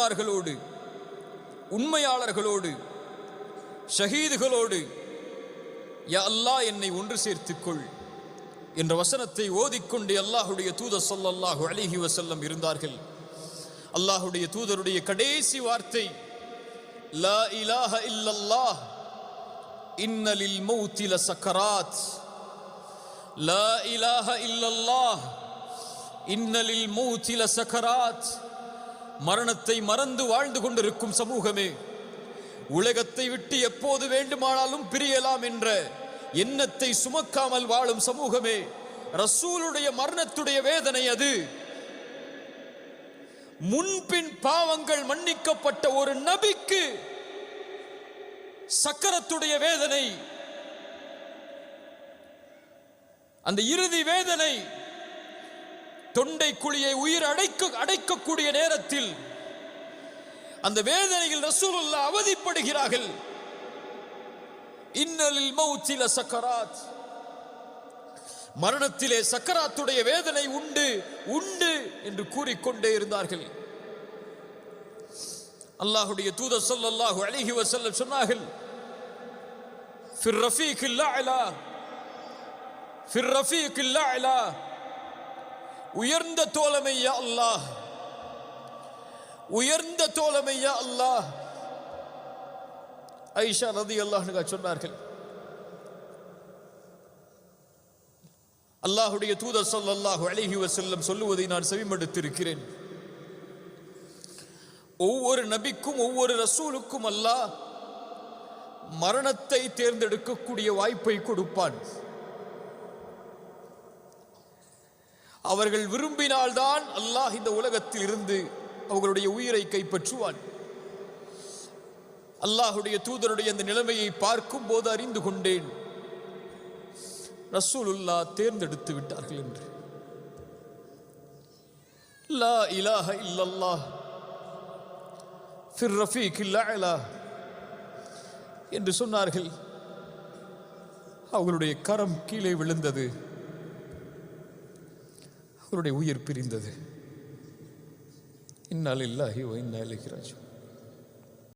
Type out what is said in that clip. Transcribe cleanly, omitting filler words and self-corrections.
நபிமார்களோடு, உண்மையாளர்களோடு, ஷஹீதுகளோடு யா அல்லாஹ் என்னை ஒன்று சேர்த்துக்கொள் என்ற வசனத்தை ஓதிக்கொண்டு அல்லாஹுடைய தூதர் ஸல்லல்லாஹு அலைஹி வஸல்லம் இருந்தார்கள். அல்லாஹுடைய தூதருடைய கடைசி வார்த்தை லா இலாஹ இல்லல்லாஹ் இன்ன லில் மௌத்தி லசக்கராத். லா இலாஹ இல்லல்லாஹ் இன்ன லில் மௌத்தி லசக்கராத். மரணத்தை மறந்து வாழ்ந்து கொண்டிருக்கும் சமூகமே, உலகத்தை விட்டு எப்போது வேண்டுமானாலும் பிரியலாம் என்ற எண்ணத்தை சுமக்காமல் வாழும் சமூகமே, ரசூலுடைய மரணத்துடைய வேதனை அது. முன்பின் பாவங்கள் மன்னிக்கப்பட்ட ஒரு நபிக்கு சக்கரத்துடைய வேதனை, அந்த இறுதி வேதனை, தொண்டை குழியை உயிர் அடைக்கக்கூடிய நேரத்தில் அந்த வேதனையில் ரசூலுல்லாஹ் அவதிப்படுகிறார்கள். இன்னலில் மௌத்தி லசக்கராத். மரணத்திலே சக்கராத்துடைய வேதனை உண்டு உண்டு என்று கூறிக்கொண்டே இருந்தார்கள். அல்லாஹ்வுடைய தூதர் ஸல்லல்லாஹு அலைஹி வஸல்லம் சொன்னார்கள், ஃபிர் ரஃபீகில் அலா, ஃபிர் ரஃபீகில் அலா, உயர்ந்த தோழமை யா அல்லாஹ், உயர்ந்த தோழமை யா அல்லாஹ். ஆயிஷா ரலியல்லாஹு அன்ஹா சொன்னார்கள், அல்லாஹ்வுடைய தூதர் ஸல்லல்லாஹு அலைஹி வஸல்லம் சொல்லுவதை நான் செவிமடுத்திருக்கிறேன். ஒவ்வொரு நபிக்கும் ஒவ்வொரு ரசூலுக்கும் அல்லாஹ் மரணத்தை தேர்ந்தெடுக்கக்கூடிய வாய்ப்பை கொடுப்பான். அவர்கள் விரும்பினால்தான் அல்லாஹ் இந்த உலகத்தில் இருந்து அவர்களுடைய உயிரை கைப்பற்றுவான். அல்லாஹுடைய தூதருடைய அந்த நிலைமையை பார்க்கும் போது அறிந்து கொண்டேன், ரசூலுல்லாஹ் தேர்ந்தெடுத்து விட்டார்கள் என்று. லா இலாஹ இல்லல்லாஹ் ஃபிர் ரஃபீகில் அலா என்று சொன்னார்கள். அவர்களுடைய கரம் கீழே விழுந்தது, அவருடைய உயிர் பிரிந்தது. இன்னா லில்லாஹி வ இன்னா இலைஹி ராஜிஊன்.